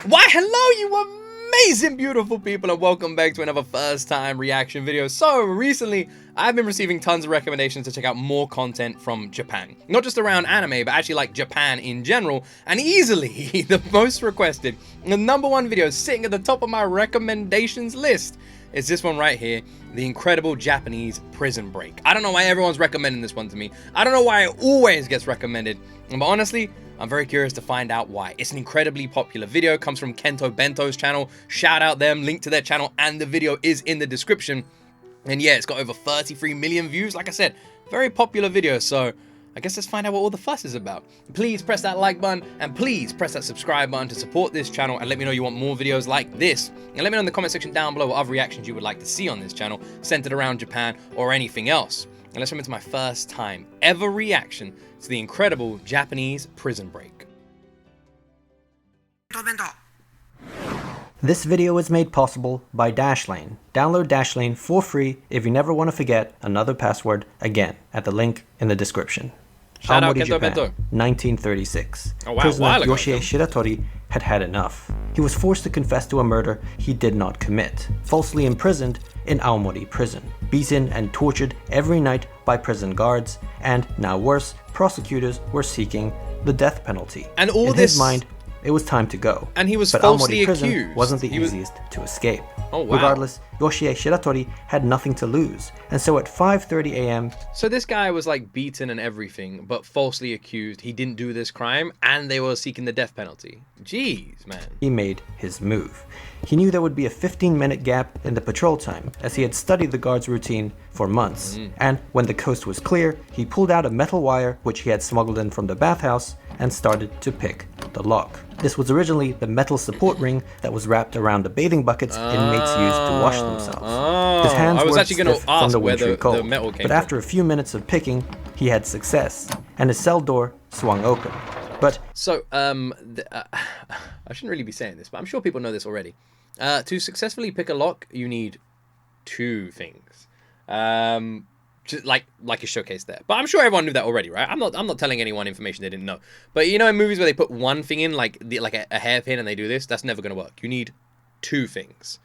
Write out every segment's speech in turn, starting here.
Why, hello, you amazing, beautiful people, and welcome back to another first-time reaction video. So, recently, I've been receiving tons of recommendations to check out more content from Japan. Not just around anime, but actually, like, Japan in general. And easily, the most requested, the #1 video sitting at the top of my recommendations list is this one right here, the incredible Japanese Prison Break. I don't know why everyone's recommending this one to me. I don't know why it always gets recommended. But honestly, I'm very curious to find out why. It's an incredibly popular video, comes from Kento Bento's channel. Shout out them, link to their channel, and the video is in the description. And yeah, it's got over 33 million views. Like I said, very popular video, so I guess let's find out what all the fuss is about. Please press that like button, and please press that subscribe button to support this channel, and let me know you want more videos like this. And let me know in the comment section down below what other reactions you would like to see on this channel, centered around Japan or anything else. And let's jump into my first time ever reaction to the incredible Japanese Prison Break. This video is made possible by Dashlane. Download Dashlane for free if you never want to forget another password again at the link in the description. Shout out Kento Japan, Bento. 1936. Oh wow, Prisoner while ago. Yoshie Shiratori had had enough. He was forced to confess to a murder he did not commit, falsely imprisoned in Aomori prison, beaten and tortured every night by prison guards, and now worse, prosecutors were seeking the death penalty. And all in his mind, it was time to go. And he was but falsely Aomori prison accused. wasn't the easiest to escape. Oh wow. Regardless, Yoshie Shiratori had nothing to lose, and so at 5:30 a.m. So this guy was like beaten and everything, but falsely accused. He didn't do this crime, and they were seeking the death penalty. Jeez, man. he made his move. He knew there would be a 15-minute gap in the patrol time, as he had studied the guard's routine for months. And when the coast was clear, he pulled out a metal wire which he had smuggled in from the bathhouse and started to pick the lock. This was originally the metal support ring that was wrapped around the bathing buckets inmates used to wash themselves. His hands were stiff from the wintry cold, metal came but after a few minutes of picking, he had success, and his cell door swung open. But so, I shouldn't really be saying this, but I'm sure people know this already. To successfully pick a lock, you need 2 things. Just like is showcased there. But I'm sure everyone knew that already, right? I'm not telling anyone information they didn't know. But you know, in movies where they put one thing in, like a hairpin, and they do this, that's never gonna work. You need 2 things.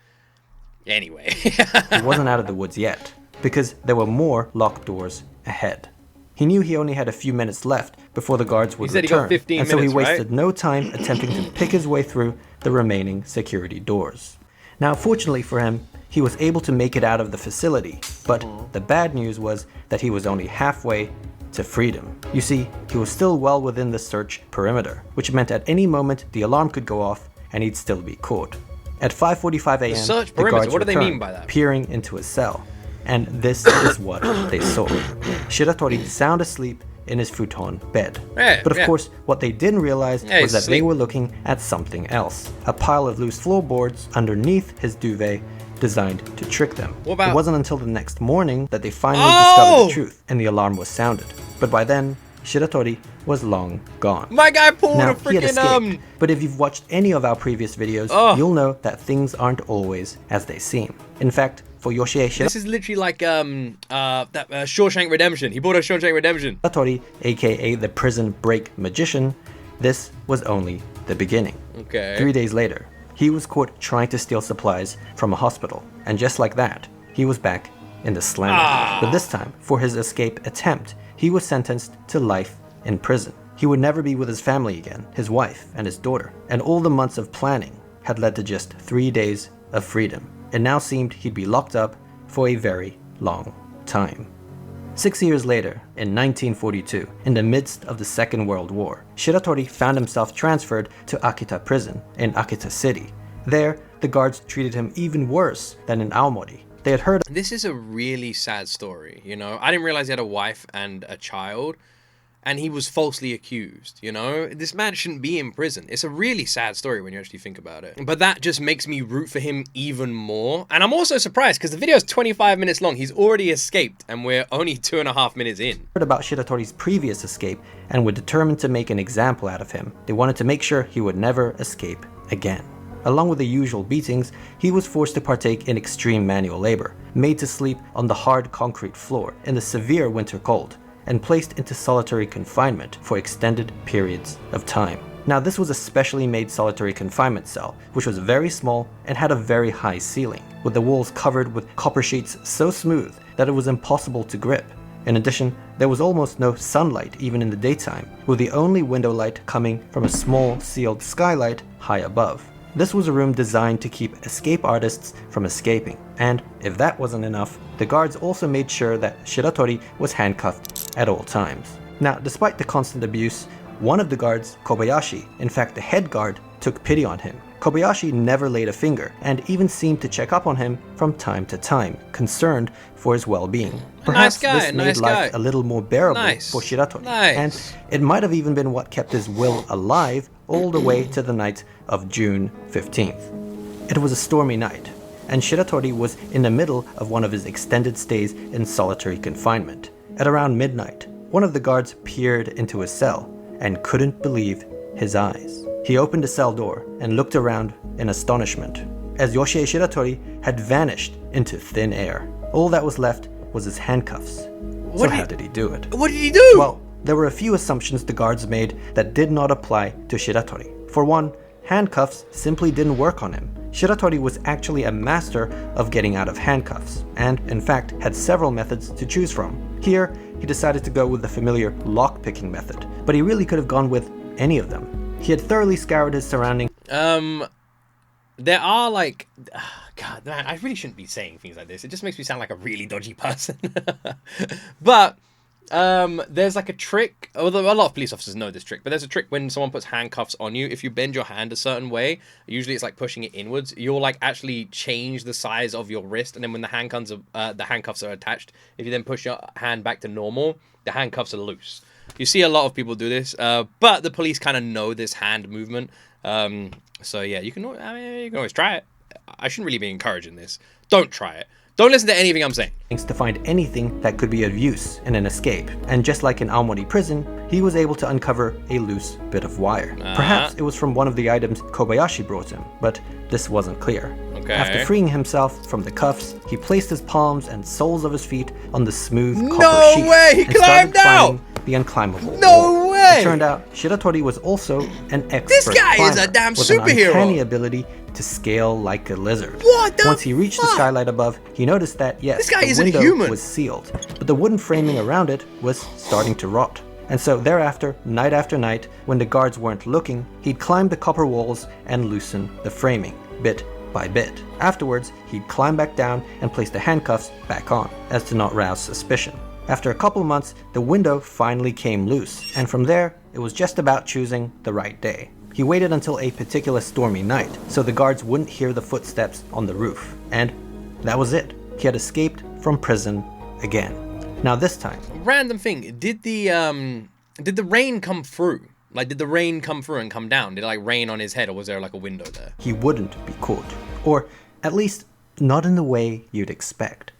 Anyway. he wasn't out of the woods yet, because there were more locked doors ahead. He knew he only had a few minutes left before the guards would return, he got 15 and so he minutes, wasted right? no time attempting to pick his way through the remaining security doors. Now, fortunately for him, he was able to make it out of the facility, but the bad news was that he was only halfway to freedom. You see, he was still well within the search perimeter, which meant at any moment the alarm could go off and he'd still be caught. At 5:45 a.m., search the perimeter, guards what do they mean returned, by that? peering into his cell. And this is what they saw. Shiratori sound asleep in his futon bed. Yeah, but of course, what they didn't realize was he's that they asleep. were looking at something else. A pile of loose floorboards underneath his duvet designed to trick them. What about- It wasn't until the next morning that they finally discovered the truth and the alarm was sounded. But by then, Shiratori was long gone. My guy pulled Now, a he had freaking escaped, but if you've watched any of our previous videos, you'll know that things aren't always as they seem. In fact, for Yoshie This is literally like Shawshank Redemption. He bought a Shawshank Redemption. Shiratori, aka the prison break magician, this was only the beginning. Okay. 3 days later, he was caught trying to steal supplies from a hospital, and just like that, he was back in the slammer. But this time, for his escape attempt, he was sentenced to life in prison. He would never be with his family again, his wife and his daughter, and all the months of planning had led to just 3 days of freedom. It now seemed he'd be locked up for a very long time. 6 years later, in 1942, in the midst of the Second World War, Shiratori found himself transferred to Akita prison in Akita City. There, the guards treated him even worse than in Aomori. They had heard This is a really sad story, you know? I didn't realize he had a wife and a child, and he was falsely accused, you know? This man shouldn't be in prison. It's a really sad story when you actually think about it. But that just makes me root for him even more. And I'm also surprised, because the video is 25 minutes long. He's already escaped, and we're only 2.5 minutes in. about Shiratori's previous escape and were determined to make an example out of him. They wanted to make sure he would never escape again. Along with the usual beatings, he was forced to partake in extreme manual labor, made to sleep on the hard concrete floor in the severe winter cold, and placed into solitary confinement for extended periods of time. Now, this was a specially made solitary confinement cell, which was very small and had a very high ceiling, with the walls covered with copper sheets so smooth that it was impossible to grip. In addition, there was almost no sunlight even in the daytime, with the only window light coming from a small sealed skylight high above. This was a room designed to keep escape artists from escaping, and if that wasn't enough, the guards also made sure that Shiratori was handcuffed at all times. Now, despite the constant abuse, one of the guards, Kobayashi, in fact the head guard, took pity on him. Kobayashi never laid a finger, and even seemed to check up on him from time to time, concerned for his well-being. Perhaps this made life a little more bearable for Shiratori, and it might have even been what kept his will alive all the way to the night of June 15th. It was a stormy night, and Shiratori was in the middle of one of his extended stays in solitary confinement. At around midnight, one of the guards peered into his cell and couldn't believe his eyes. He opened the cell door and looked around in astonishment, as Yoshie Shiratori had vanished into thin air. All that was left was his handcuffs. So how did he do it? What did he do? Well, there were a few assumptions the guards made that did not apply to Shiratori. For one, handcuffs simply didn't work on him. Shiratori was actually a master of getting out of handcuffs, and in fact had several methods to choose from. Here, he decided to go with the familiar lock-picking method, but he really could have gone with any of them. He had thoroughly scoured his surroundings. There are like, God, man, I really shouldn't be saying things like this. It just makes me sound like a really dodgy person. But there's like a trick, although a lot of police officers know this trick, but there's a trick when someone puts handcuffs on you. If you bend your hand a certain way, usually it's like pushing it inwards, you'll like actually change the size of your wrist, and then when the handcuffs are attached, if you then push your hand back to normal, the handcuffs are loose. You see a lot of people do this, but the police kind of know this hand movement. So yeah, you can always try it. I shouldn't really be encouraging this. Don't try it. Don't listen to anything I'm saying. To find anything that could be of use in an escape. And just like in Aomori prison, he was able to uncover a loose bit of wire. Perhaps it was from one of the items Kobayashi brought him, but this wasn't clear. Okay. After freeing himself from the cuffs, he placed his palms and soles of his feet on the smooth copper sheet. No way! He climbed out! The unclimbable No wall. way! It turned out Shiratori was also an expert This guy climber is a damn with superhero! An uncanny ability to scale like a lizard. What the Once he reached fuck? the skylight above, he noticed that, yes, This guy the isn't window human. was sealed, but the wooden framing around it was starting to rot. And so thereafter, night after night, when the guards weren't looking, he'd climb the copper walls and loosen the framing, bit by bit. Afterwards, he'd climb back down and place the handcuffs back on, as to not rouse suspicion. After a couple months, the window finally came loose, and from there, it was just about choosing the right day. He waited until a particular stormy night, so the guards wouldn't hear the footsteps on the roof. And that was it. He had escaped from prison again. Now this time... Random thing, did the rain come through? Like, did the rain come through and come down? Did it like rain on his head, or was there like a window there? He wouldn't be caught. Or at least not in the way you'd expect.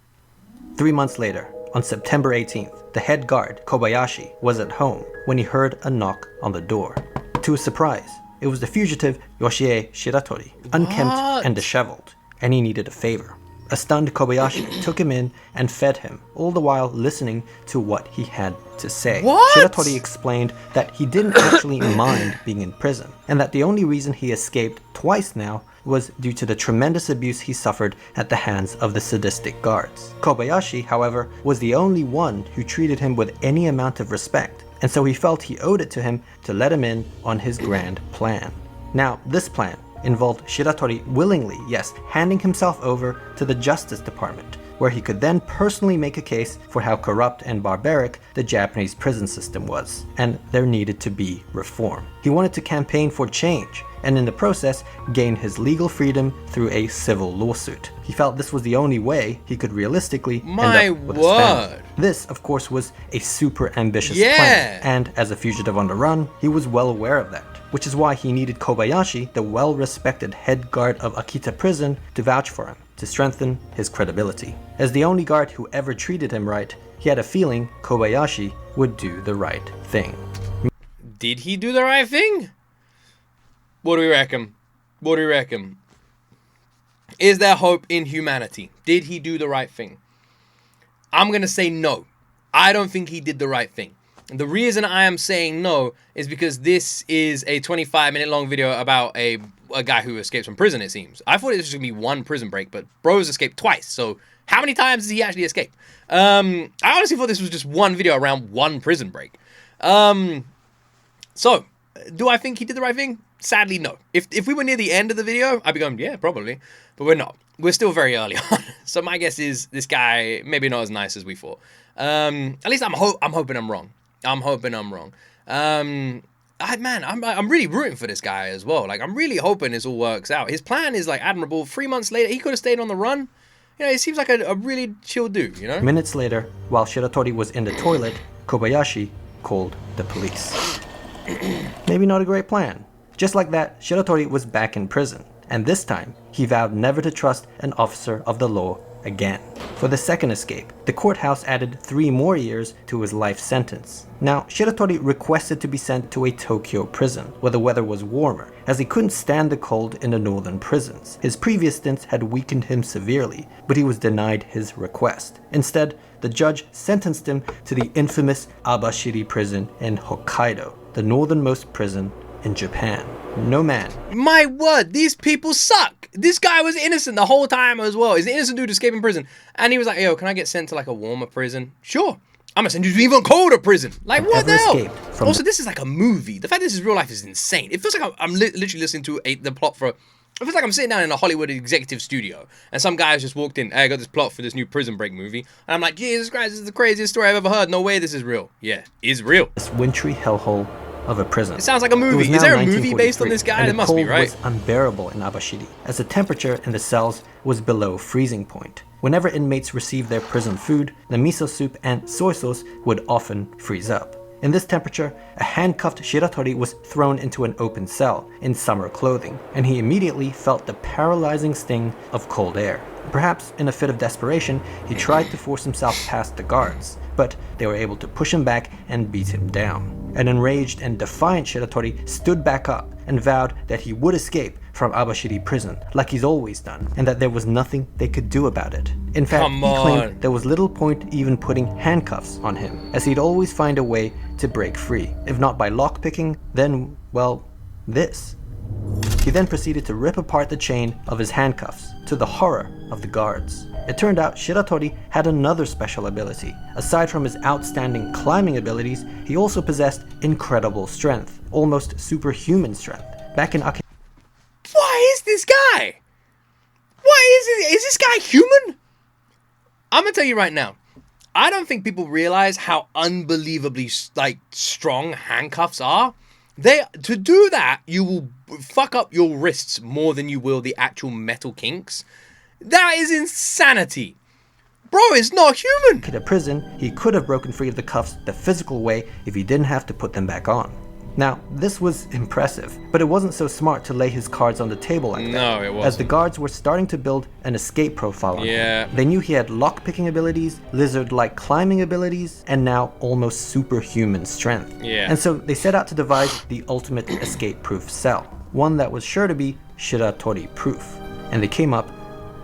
3 months later, on September 18th, the head guard, Kobayashi, was at home when he heard a knock on the door. To his surprise, it was the fugitive Yoshie Shiratori, unkempt and disheveled, and he needed a favor. A stunned Kobayashi took him in and fed him, all the while listening to what he had to say. What? Shiratori explained that he didn't actually mind being in prison, and that the only reason he escaped twice now was due to the tremendous abuse he suffered at the hands of the sadistic guards. Kobayashi, however, was the only one who treated him with any amount of respect, and so he felt he owed it to him to let him in on his grand plan. Now, this plan involved Shiratori willingly, yes, handing himself over to the Justice Department, where he could then personally make a case for how corrupt and barbaric the Japanese prison system was, and there needed to be reform. He wanted to campaign for change, and in the process, gain his legal freedom through a civil lawsuit. He felt this was the only way he could realistically end up with his family. This, of course, was a super ambitious plan, and as a fugitive on the run, he was well aware of that, which is why he needed Kobayashi, the well-respected head guard of Akita prison, to vouch for him, to strengthen his credibility. As the only guard who ever treated him right, he had a feeling Kobayashi would do the right thing. Did he do the right thing? What do we reckon? What do we reckon? Is there hope in humanity? Did he do the right thing? I'm going to say no. I don't think he did the right thing. The reason I am saying no is because this is a 25-minute long video about a guy who escapes from prison, it seems. I thought it was just going to be one prison break, but bro's escaped twice. So how many times did he actually escape? I honestly thought this was just one video around one prison break. So, do I think he did the right thing? Sadly, no. If we were near the end of the video, I'd be going, yeah, probably. But we're not. We're still very early on. So my guess is this guy maybe not as nice as we thought. At least I'm hoping I'm wrong. I'm hoping I'm wrong. Man, I'm really rooting for this guy as well. Like, I'm really hoping this all works out. His plan is, like, admirable. 3 months later, he could have stayed on the run. You know, he seems like a really chill dude, you know? Minutes later, while Shiratori was in the toilet, Kobayashi called the police. Maybe not a great plan. Just like that, Shiratori was back in prison. And this time, he vowed never to trust an officer of the law again. For the second escape, the courthouse added 3 more years to his life sentence. Now, Shiratori requested to be sent to a Tokyo prison, where the weather was warmer, as he couldn't stand the cold in the northern prisons. His previous stints had weakened him severely, but he was denied his request. Instead, the judge sentenced him to the infamous Abashiri prison in Hokkaido, the northernmost prison in Japan. No man. My word, these people suck. This guy was innocent the whole time as well. He's an innocent dude escaping prison. And he was like, yo, can I get sent to like a warmer prison? Sure. I'm gonna send you to even colder prison. Like, what the hell? Also, this is like a movie. The fact that this is real life is insane. It feels like I'm literally listening to the plot for... It feels like I'm sitting down in a Hollywood executive studio and some guy has just walked in. Hey, I got this plot for this new Prison Break movie. And I'm like, Jesus Christ, this is the craziest story I've ever heard. No way this is real. Yeah, it's real. This wintry hellhole of a prison. It sounds like a movie. Is there a movie based on this guy? There must be, right? The cold was unbearable in Abashiri, as the temperature in the cells was below freezing point. Whenever inmates received their prison food, the miso soup and soy sauce would often freeze up. In this temperature, a handcuffed Shiratori was thrown into an open cell in summer clothing, and he immediately felt the paralyzing sting of cold air. Perhaps in a fit of desperation, he tried to force himself past the guards, but they were able to push him back and beat him down. An enraged and defiant Shiratori stood back up and vowed that he would escape from Abashiri prison, like he's always done, and that there was nothing they could do about it. In fact, he claimed there was little point even putting handcuffs on him, as he'd always find a way to break free. If not by lockpicking, then, well, this. He then proceeded to rip apart the chain of his handcuffs, to the horror of the guards. It turned out Shiratori had another special ability. Aside from his outstanding climbing abilities, he also possessed incredible strength, almost superhuman strength. Back in Akita... Why is this guy? Why is it? Is this guy human? I'm gonna tell you right now. I don't think people realize how unbelievably strong handcuffs are. To do that, you will fuck up your wrists more than you will the actual metal kinks. That is insanity. Bro is not human. In a prison, he could have broken free of the cuffs the physical way if he didn't have to put them back on. Now, this was impressive, but it wasn't so smart to lay his cards on the table like that. No, it wasn't. As the guards were starting to build an escape profile on him. They knew he had lockpicking abilities, lizard-like climbing abilities, and now almost superhuman strength. And so they set out to devise the ultimate escape-proof cell, one that was sure to be Shiratori-proof. And they came up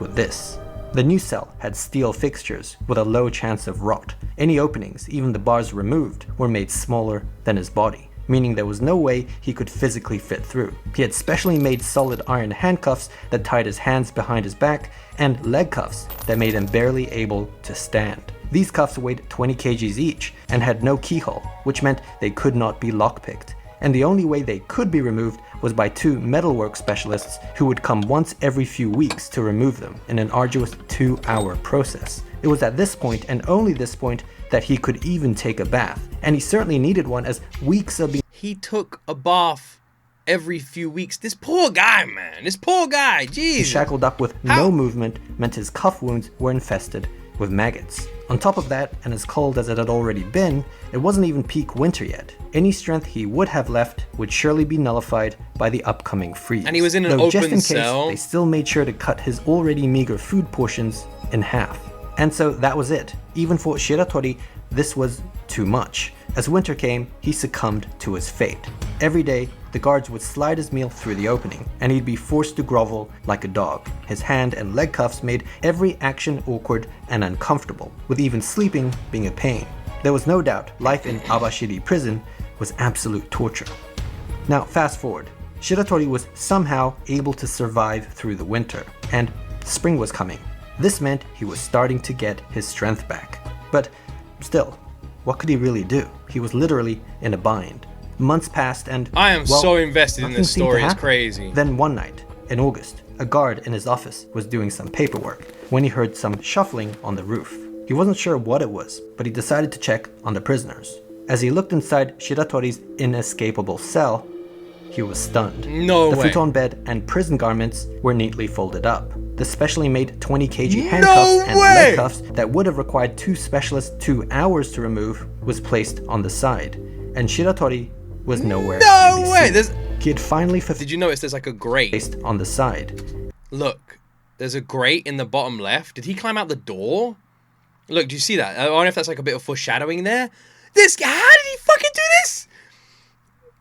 with this. The new cell had steel fixtures with a low chance of rot. Any openings, even the bars removed, were made smaller than his body, meaning there was no way he could physically fit through. He had specially made solid iron handcuffs that tied his hands behind his back, and leg cuffs that made him barely able to stand. These cuffs weighed 20 kgs each and had no keyhole, which meant they could not be lockpicked. And the only way they could be removed was by 2 metalwork specialists who would come once every few weeks to remove them in an arduous 2-hour process. It was at this point, and only this point, that he could even take a bath, and he certainly needed one, as weeks of being... He took a bath every few weeks. This poor guy, man. This poor guy. Jeez. Shackled up with no movement meant his cuff wounds were infested with maggots. On top of that, and as cold as it had already been, it wasn't even peak winter yet. Any strength he would have left would surely be nullified by the upcoming freeze. And he was in an open just in case, cell. They still made sure to cut his already meager food portions in half. And so that was it. Even for Shiratori, this was too much. As winter came, he succumbed to his fate. Every day, the guards would slide his meal through the opening, and he'd be forced to grovel like a dog. His hand and leg cuffs made every action awkward and uncomfortable, with even sleeping being a pain. There was no doubt life in Abashiri prison was absolute torture. Now fast forward, Shiratori was somehow able to survive through the winter, and spring was coming. This meant he was starting to get his strength back. But still, what could he really do? He was literally in a bind. Months passed and, I am well, so invested in nothing this seemed to story, it's happen. crazy. Then one night, in August, a guard in his office was doing some paperwork when he heard some shuffling on the roof. He wasn't sure what it was, but he decided to check on the prisoners. As he looked inside Shiratori's inescapable cell, he was stunned. No The way. futon bed and prison garments were neatly folded up. The specially made 20 kg handcuffs and way. leg cuffs that would have required two specialists 2 hours to remove was placed on the side, and Shiratori was nowhere to No be way! seen. He had finally Did you notice there's like a grate? placed on the side. Look, there's a grate in the bottom left. Did he climb out the door? Look, do you see that? I don't know if that's like a bit of foreshadowing there. This guy, how did he fucking do this?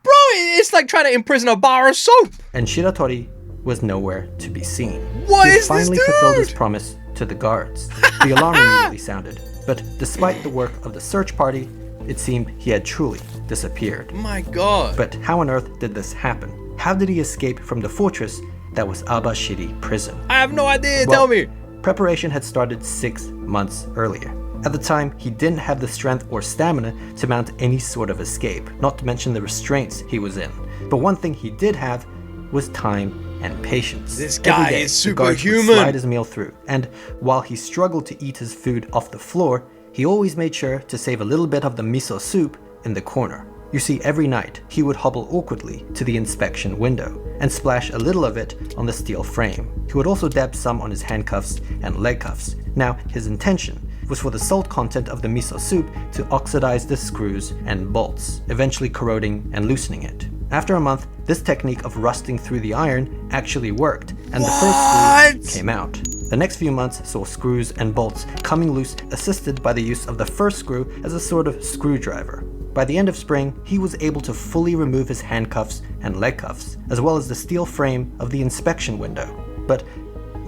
Bro, it's like trying to imprison a bar of soap. And Shiratori was nowhere to be seen. What he had is this finally fulfilled his dude? promise to the guards. The alarm immediately sounded, but despite the work of the search party, it seemed he had truly disappeared. My God. But how on earth did this happen? How did he escape from the fortress that was Abashiri prison? I have no idea. Well, Tell me. Preparation had started 6 months earlier. At the time, he didn't have the strength or stamina to mount any sort of escape, not to mention the restraints he was in. But one thing he did have was time and patience. This guy Every day, is the guards would superhuman. slide his meal through, and while he struggled to eat his food off the floor, he always made sure to save a little bit of the miso soup in the corner. You see, every night, he would hobble awkwardly to the inspection window and splash a little of it on the steel frame. He would also dab some on his handcuffs and leg cuffs. Now, his intention was for the salt content of the miso soup to oxidize the screws and bolts, eventually corroding and loosening it. After a month, this technique of rusting through the iron actually worked, and the first screw came out. The next few months saw screws and bolts coming loose, assisted by the use of the first screw as a sort of screwdriver. By the end of spring, he was able to fully remove his handcuffs and leg cuffs, as well as the steel frame of the inspection window. But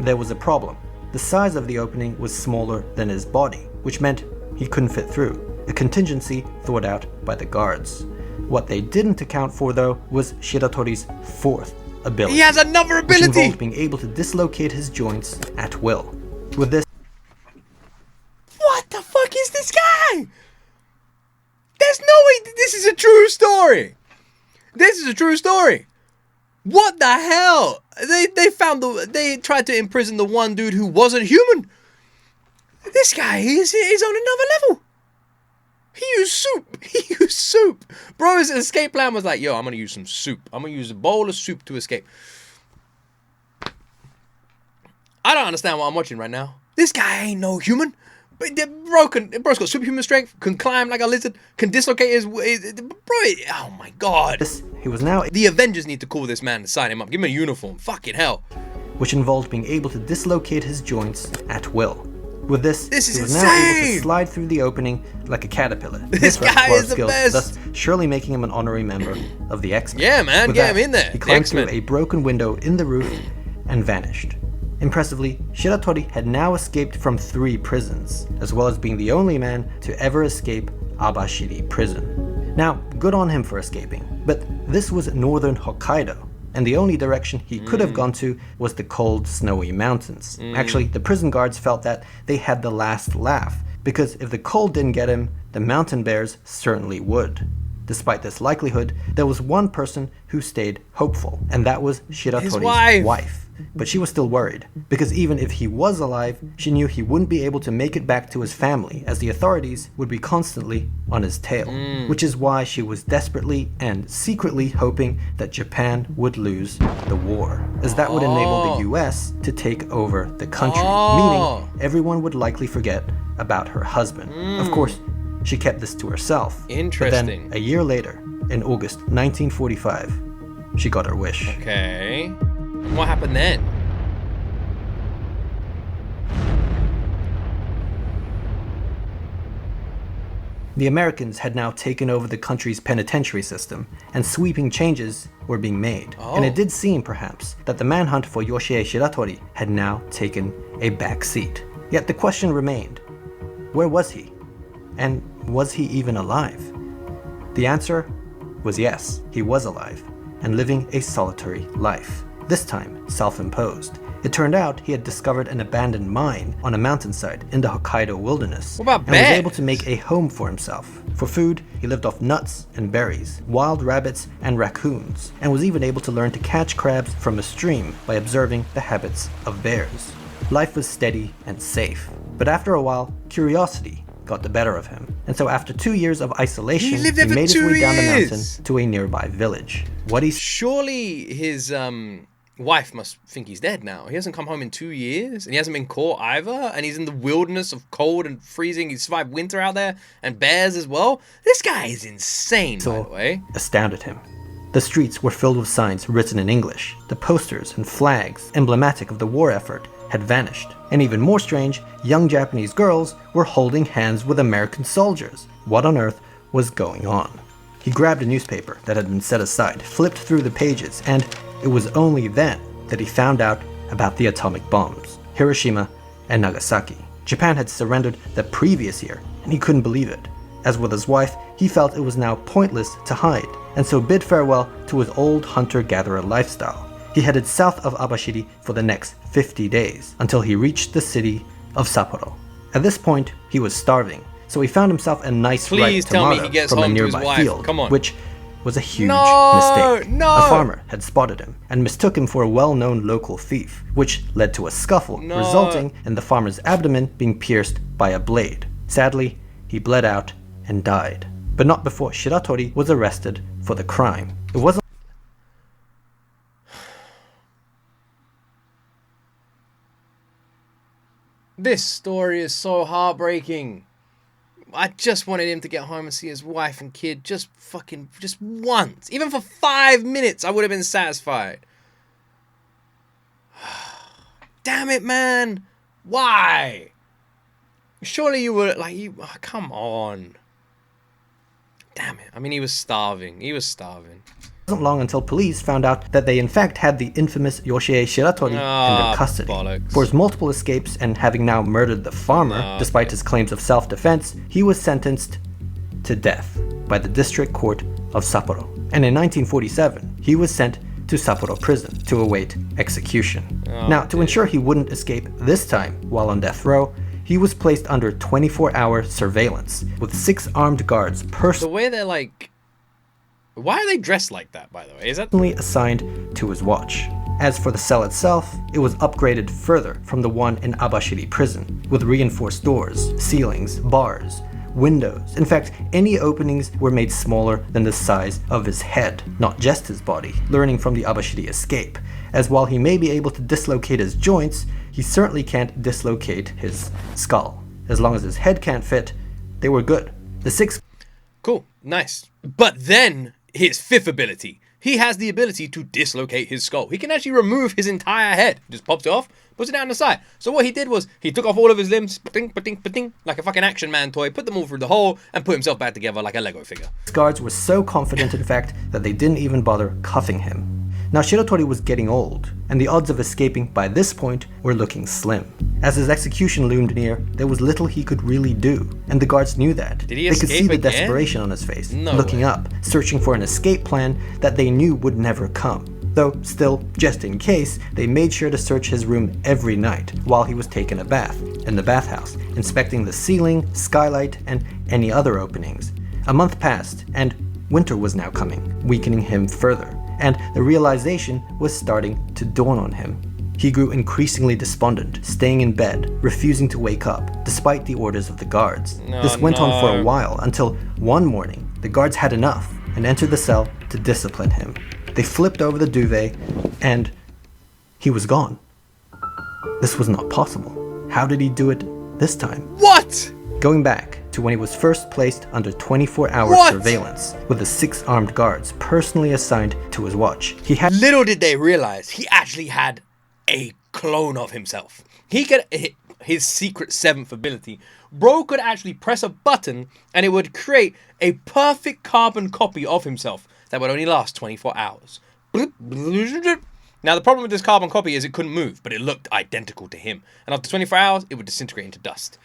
there was a problem. The size of the opening was smaller than his body, which meant he couldn't fit through, a contingency thought out by the guards. What they didn't account for, though, was Shiratori's fourth ability. He has another which ability. involved being able to dislocate his joints at will. With this, What the fuck is this guy? There's no way this is a true story. This is a true story. What the hell? They tried to imprison the one dude who wasn't human. This guy is on another level. He used soup. He used soup. Bro, his escape plan was like, yo, I'm gonna use some soup. I'm gonna use a bowl of soup to escape. I don't understand what I'm watching right now. This guy ain't no human. But bro's got superhuman strength, can climb like a lizard, can dislocate his oh my God. he was now, The Avengers need to call this man and sign him up. Give him a uniform. Fucking hell. which involved being able to dislocate his joints at will. With this This is he was now able insane! to slide through the opening like a caterpillar. This guy repertoire is the skills, best. Thus surely making him an honorary member of the X-Men. Yeah, man, With get that, him in there. He The climbed through X-Men. a broken window in the roof and vanished. Impressively, Shiratori had now escaped from 3 prisons, as well as being the only man to ever escape Abashiri prison. Now, good on him for escaping, but this was northern Hokkaido, and the only direction he could have gone to was the cold, snowy mountains. Actually, the prison guards felt that they had the last laugh, because if the cold didn't get him, the mountain bears certainly would. Despite this likelihood, there was one person who stayed hopeful, and that was Shiratori's wife. But she was still worried, because even if he was alive, she knew he wouldn't be able to make it back to his family, as the authorities would be constantly on his tail. Which is why she was desperately and secretly hoping that Japan would lose the war, as that would enable the US to take over the country, meaning everyone would likely forget about her husband. Of course, she kept this to herself. Interesting. But then, a year later, in August 1945, she got her wish. Okay. And what happened then? The Americans had now taken over the country's penitentiary system, and sweeping changes were being made. And it did seem, perhaps, that the manhunt for Yoshie Shiratori had now taken a back seat. Yet the question remained, where was he? And Was he even alive? The answer was yes, he was alive, and living a solitary life, this time self-imposed. It turned out he had discovered an abandoned mine on a mountainside in the Hokkaido wilderness, What about and was bears? able to make a home for himself. For food, he lived off nuts and berries, wild rabbits and raccoons, and was even able to learn to catch crabs from a stream by observing the habits of bears. Life was steady and safe, but after a while, curiosity got the better of him, and so after 2 years of isolation, He lived there for made his 2 way down the years! mountain to a nearby village. What he Surely his wife must think he's dead now. He hasn't come home in 2 years, and he hasn't been caught either, and he's in the wilderness of cold and freezing. He survived winter out there, and bears as well. This guy is insane, by the way. astounded him. The streets were filled with signs written in English. The posters and flags emblematic of the war effort had vanished. And even more strange, young Japanese girls were holding hands with American soldiers. What on earth was going on? He grabbed a newspaper that had been set aside, flipped through the pages, and it was only then that he found out about the atomic bombs, Hiroshima and Nagasaki. Japan had surrendered the previous year, and he couldn't believe it. As with his wife, he felt it was now pointless to hide, and so bid farewell to his old hunter-gatherer lifestyle. He headed south of Abashiri for the next 50 days, until he reached the city of Sapporo. At this point, he was starving, so he found himself a nice Please ripe tell me tomato he gets from a home to his nearby wife. field, Come on. which was a huge No, mistake. no. A farmer had spotted him and mistook him for a well-known local thief, which led to a scuffle, No. resulting in the farmer's abdomen being pierced by a blade. Sadly, he bled out and died, but not before Shiratori was arrested for the crime. It wasn't This story is so heartbreaking. I just wanted him to get home and see his wife and kid just once. Even for 5 minutes, I would have been satisfied. Damn it, man. Why? Surely you were come on. Damn it. I mean, he was starving. He was starving. wasn't long until police found out that they in fact had the infamous Yoshie Shiratori in their custody. Bollocks. For his multiple escapes and having now murdered the farmer, despite his claims of self-defense, he was sentenced to death by the district court of Sapporo. And in 1947, he was sent to Sapporo prison to await execution. Now, to ensure he wouldn't escape this time while on death row, he was placed under 24-hour surveillance with 6 armed guards The way they're like... Why are they dressed like that, by the way? Is that... personally assigned to his watch. As for the cell itself, it was upgraded further from the one in Abashiri prison, with reinforced doors, ceilings, bars, windows. In fact, any openings were made smaller than the size of his head, not just his body, learning from the Abashiri escape, as while he may be able to dislocate his joints, he certainly can't dislocate his skull. As long as his head can't fit, they were good. The 6... Cool, nice. But then, his 5th ability. He has the ability to dislocate his skull. He can actually remove his entire head. Just pops it off, puts it down the side. So what he did was, he took off all of his limbs, pa-ting, pa-ting, pa-ting, like a fucking Action Man toy, put them all through the hole, and put himself back together like a Lego figure. Guards were so confident, in fact, that they didn't even bother cuffing him. Now, Shiratori was getting old, and the odds of escaping by this point were looking slim. As his execution loomed near, there was little he could really do, and the guards knew that. Did he They could escape see the again? desperation on his face, No looking way. up, searching for an escape plan that they knew would never come. Though, still, just in case, they made sure to search his room every night while he was taking a bath in the bathhouse, inspecting the ceiling, skylight, and any other openings. A month passed, and winter was now coming, weakening him further, and the realization was starting to dawn on him. He grew increasingly despondent, staying in bed, refusing to wake up, despite the orders of the guards. This went on for a while, until one morning, the guards had enough and entered the cell to discipline him. They flipped over the duvet, and he was gone. This was not possible. How did he do it this time? What? Going back to when he was first placed under 24-hour What? surveillance with the 6 armed guards personally assigned to his watch. He had Little did they realize he actually had a clone of himself. He could... His secret 7th ability. Bro could actually press a button and it would create a perfect carbon copy of himself that would only last 24 hours. Now, the problem with this carbon copy is it couldn't move, but it looked identical to him. And after 24 hours, it would disintegrate into dust.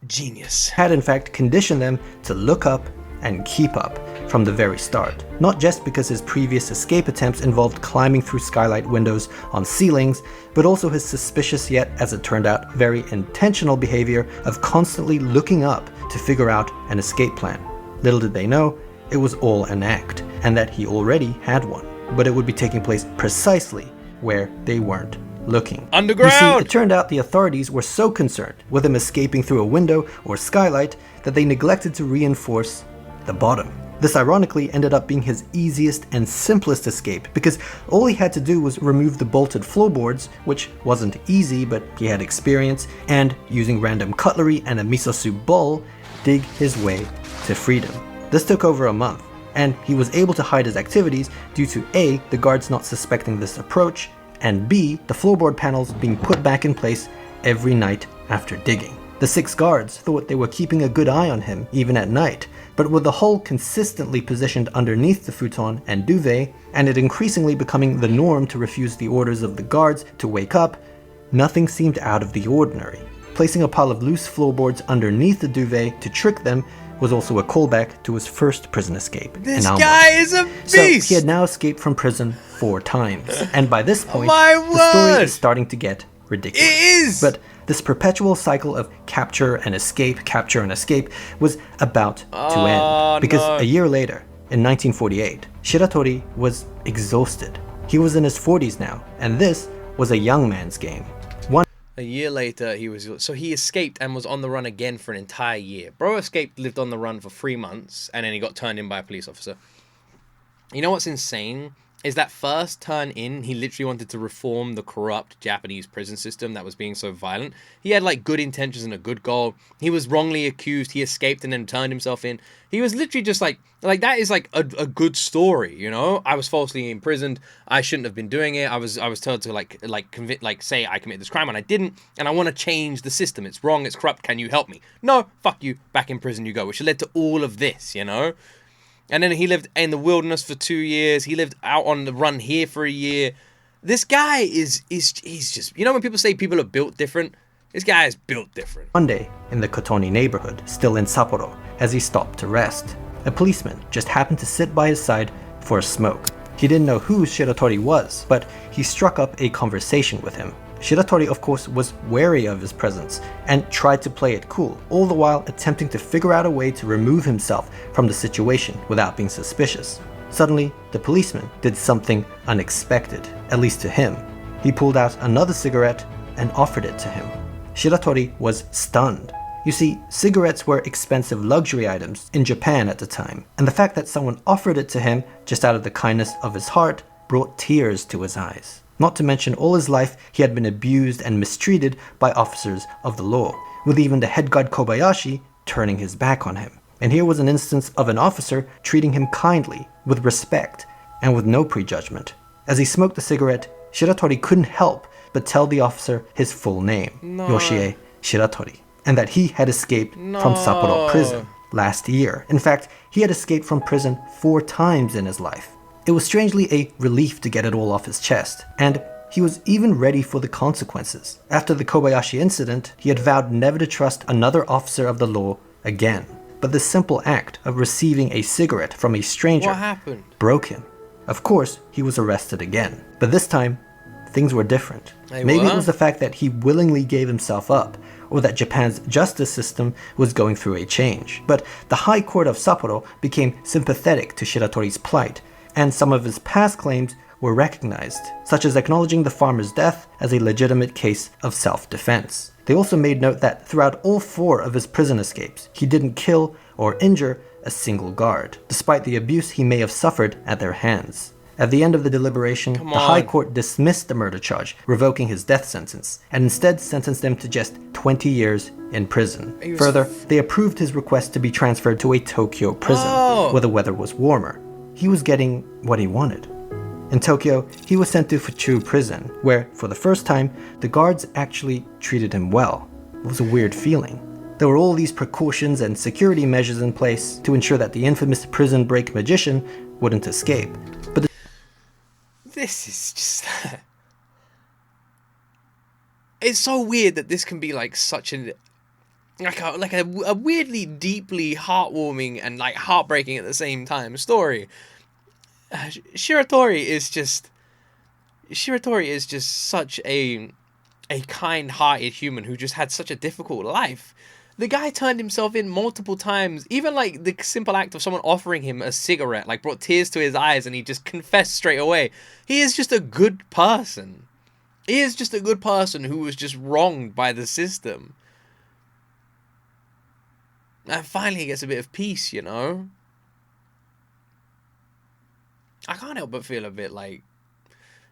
Genius. Had in fact conditioned them to look up and keep up from the very start. Not just because his previous escape attempts involved climbing through skylight windows on ceilings, but also his suspicious yet, as it turned out, very intentional behavior of constantly looking up to figure out an escape plan. Little did they know, it was all an act, and that he already had one, but it would be taking place precisely where they weren't looking. Underground! You see, it turned out the authorities were so concerned with him escaping through a window or skylight that they neglected to reinforce the bottom. This ironically ended up being his easiest and simplest escape, because all he had to do was remove the bolted floorboards, which wasn't easy, but he had experience, and using random cutlery and a miso soup bowl, dig his way to freedom. This took over a month, and he was able to hide his activities due to A, the guards not suspecting this approach, and B, the floorboard panels being put back in place every night after digging. The 6 guards thought they were keeping a good eye on him even at night, but with the hole consistently positioned underneath the futon and duvet, and it increasingly becoming the norm to refuse the orders of the guards to wake up, nothing seemed out of the ordinary. Placing a pile of loose floorboards underneath the duvet to trick them was also a callback to his first prison escape. This guy is a beast! So he had now escaped from prison 4 times, and by this point, Oh the story is starting to get ridiculous. It is! But this perpetual cycle of capture and escape was about to end. Because a year later, in 1948, Shiratori was exhausted. He was in his 40s now, and this was a young man's game. A year later, he escaped and was on the run again for an entire year. Bro escaped, lived on the run for 3 months, and then he got turned in by a police officer. You know what's insane? Is that first turn in, he literally wanted to reform the corrupt Japanese prison system that was being so violent. He had like good intentions and a good goal. He was wrongly accused. He escaped and then turned himself in. He was literally just like that is like a good story, you know? I was falsely imprisoned. I shouldn't have been doing it. I was told to say I committed this crime and I didn't. And I want to change the system. It's wrong. It's corrupt. Can you help me? No, fuck you. Back in prison you go. Which led to all of this, you know? And then he lived in the wilderness for 2 years. He lived out on the run here for a year. This guy he's just, you know when people say people are built different? This guy is built different. One day, in the Kotoni neighborhood, still in Sapporo, as he stopped to rest, a policeman just happened to sit by his side for a smoke. He didn't know who Shiratori was, but he struck up a conversation with him. Shiratori, of course, was wary of his presence and tried to play it cool, all the while attempting to figure out a way to remove himself from the situation without being suspicious. Suddenly, the policeman did something unexpected, at least to him. He pulled out another cigarette and offered it to him. Shiratori was stunned. You see, cigarettes were expensive luxury items in Japan at the time, and the fact that someone offered it to him just out of the kindness of his heart brought tears to his eyes. Not to mention all his life he had been abused and mistreated by officers of the law, with even the head guard Kobayashi turning his back on him. And here was an instance of an officer treating him kindly, with respect, and with no prejudgment. As he smoked the cigarette, Shiratori couldn't help but tell the officer his full name, Yoshie Shiratori, and that he had escaped from Sapporo prison last year. In fact, he had escaped from prison 4 times in his life. It was strangely a relief to get it all off his chest, and he was even ready for the consequences. After the Kobayashi incident, he had vowed never to trust another officer of the law again. But the simple act of receiving a cigarette from a stranger broke him. Of course, he was arrested again, but this time, things were different. Maybe it was the fact that he willingly gave himself up, or that Japan's justice system was going through a change. But the High Court of Sapporo became sympathetic to Shiratori's plight, and some of his past claims were recognized, such as acknowledging the farmer's death as a legitimate case of self-defense. They also made note that throughout all 4 of his prison escapes, he didn't kill or injure a single guard, despite the abuse he may have suffered at their hands. At the end of the deliberation, the High Court dismissed the murder charge, revoking his death sentence, and instead sentenced him to just 20 years in prison. Further, they approved his request to be transferred to a Tokyo prison, where the weather was warmer. He was getting what he wanted. In Tokyo, he was sent to Fuchu prison, where, for the first time, the guards actually treated him well. It was a weird feeling. There were all these precautions and security measures in place to ensure that the infamous prison break magician wouldn't escape. But this is just... It's so weird that this can be like such an... a weirdly deeply heartwarming and like heartbreaking at the same time story. Shiratori is just such a kind-hearted human who just had such a difficult life. The guy turned himself in multiple times. Even like the simple act of someone offering him a cigarette like brought tears to his eyes, and he just confessed straight away. He is just a good person. He is just a good person who was just wronged by the system. And finally he gets a bit of peace, you know? I can't help but feel a bit like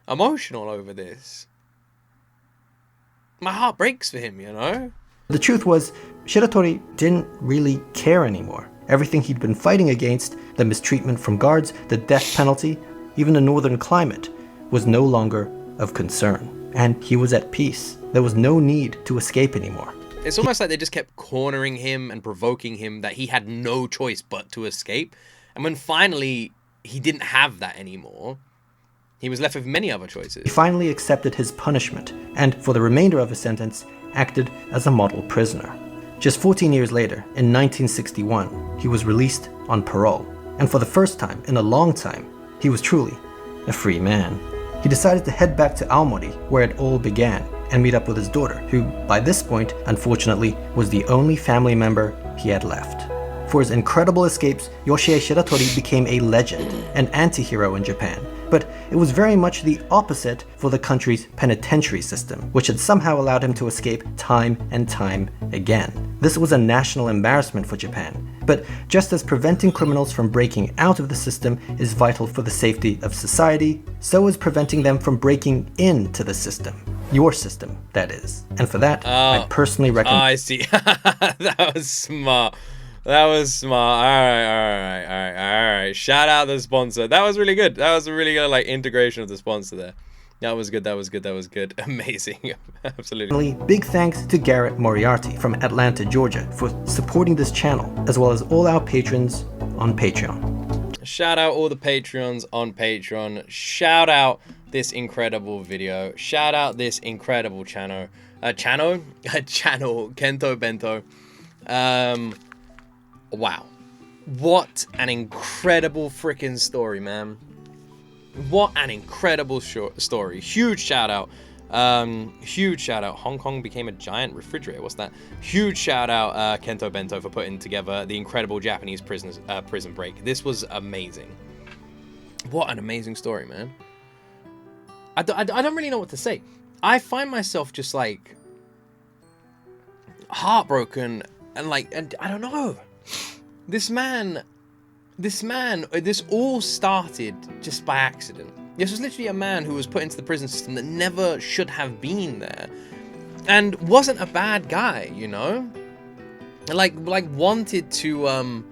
emotional over this. My heart breaks for him, you know? The truth was, Shiratori didn't really care anymore. Everything he'd been fighting against, the mistreatment from guards, the death penalty, even the northern climate, was no longer of concern. And he was at peace. There was no need to escape anymore. It's almost like they just kept cornering him and provoking him that he had no choice but to escape. And when finally he didn't have that anymore, he was left with many other choices. He finally accepted his punishment, and for the remainder of his sentence, acted as a model prisoner. Just 14 years later, in 1961, he was released on parole. And for the first time in a long time, he was truly a free man. He decided to head back to Aomori, where it all began, and meet up with his daughter, who, by this point, unfortunately, was the only family member he had left. For his incredible escapes, Yoshie Shiratori became a legend, an anti-hero in Japan. But it was very much the opposite for the country's penitentiary system, which had somehow allowed him to escape time and time again. This was a national embarrassment for Japan. But just as preventing criminals from breaking out of the system is vital for the safety of society, so is preventing them from breaking into the system. Your system, that is. And for that, I personally recommend... I see. That was smart. That was smart. All right. Shout out the sponsor. That was really good. That was a really good like integration of the sponsor there. That was good. Amazing. Absolutely. Big thanks to Garrett Moriarty from Atlanta, Georgia for supporting this channel, as well as all our patrons on Patreon. Shout out all the Patreons on Patreon. Shout out this incredible video. Shout out this incredible channel. Channel, Kento Bento. Wow. What an incredible freaking story, man. What an incredible story. Huge shout out. Hong Kong became a giant refrigerator. What's that? Huge shout out Kento Bento for putting together the incredible Japanese prison break. This was amazing. What an amazing story, man. I don't really know what to say. I find myself just like heartbroken and I don't know. This all started just by accident. This was literally a man who was put into the prison system that never should have been there, and wasn't a bad guy, you know. Like wanted to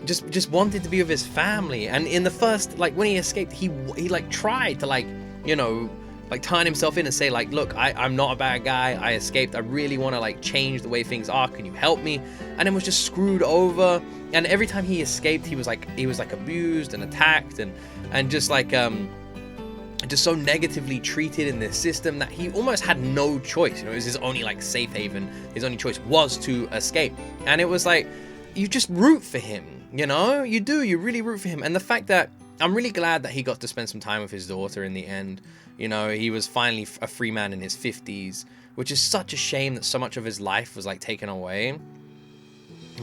just wanted to be with his family. And in the first, like when he escaped, he like tried to like, you know, like turn himself in and say like, look, I'm not a bad guy. I escaped. I really want to like change the way things are. Can you help me? And then was just screwed over. And every time he escaped, he was like abused and attacked and just like just so negatively treated in this system that he almost had no choice. You know, it was his only like safe haven. His only choice was to escape. And it was like, you just root for him, you know? You do, you really root for him. And the fact that I'm really glad that he got to spend some time with his daughter in the end. You know, he was finally a free man in his 50s, which is such a shame that so much of his life was like taken away.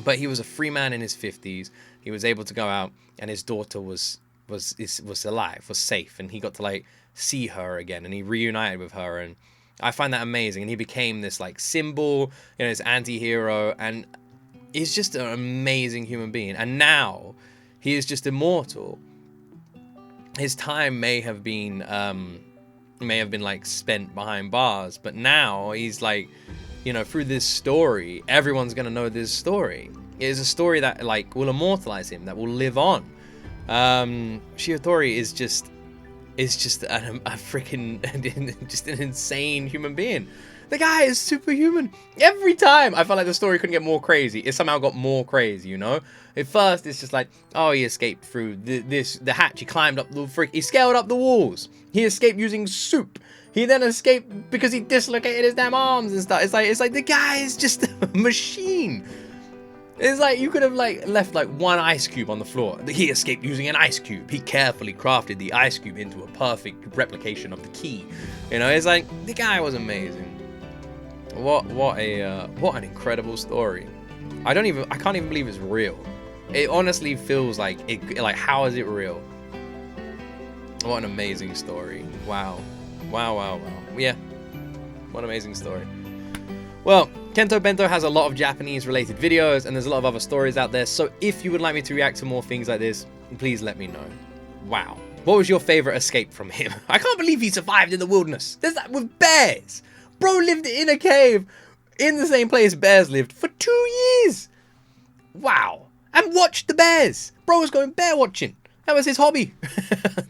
But he was a free man in his 50s. He was able to go out, and his daughter was alive, was safe, and he got to like see her again, and he reunited with her, and I find that amazing. And he became this like symbol, you know, this anti-hero, and he's just an amazing human being. And now he is just immortal. His time may have been like spent behind bars, but now he's like, you know, through this story, everyone's gonna know this story. It is a story that like will immortalize him, that will live on. Shiratori is just is just a freaking, just an insane human being. The guy is superhuman. Every time I felt like the story couldn't get more crazy, it somehow got more crazy, you know? At first, it's just like, oh, he escaped through the hatch. He climbed up he scaled up the walls. He escaped using soup. He then escaped because he dislocated his damn arms and stuff. It's like the guy is just a machine. It's like you could have like left like one ice cube on the floor. He escaped using an ice cube. He carefully crafted the ice cube into a perfect replication of the key. You know, it's like the guy was amazing. What an incredible story. I can't even believe it's real. It honestly feels like how is it real? What an amazing story. Wow. Yeah. What an amazing story. Well, Kento Bento has a lot of Japanese related videos and there's a lot of other stories out there. So if you would like me to react to more things like this, please let me know. Wow. What was your favorite escape from him? I can't believe he survived in the wilderness. There's that with bears. Bro lived in a cave in the same place bears lived for 2 years. Wow. And watched the bears. Bro was going bear watching. That was his hobby.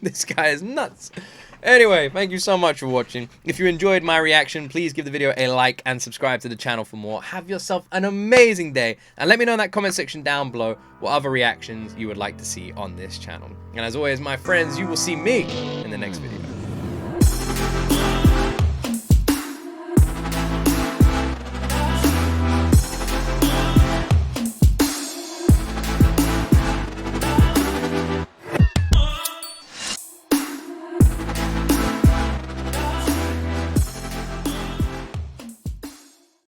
This guy is nuts. Anyway, thank you so much for watching. If you enjoyed my reaction, please give the video a like and subscribe to the channel for more. Have yourself an amazing day. And let me know in that comment section down below what other reactions you would like to see on this channel. And as always, my friends, you will see me in the next video.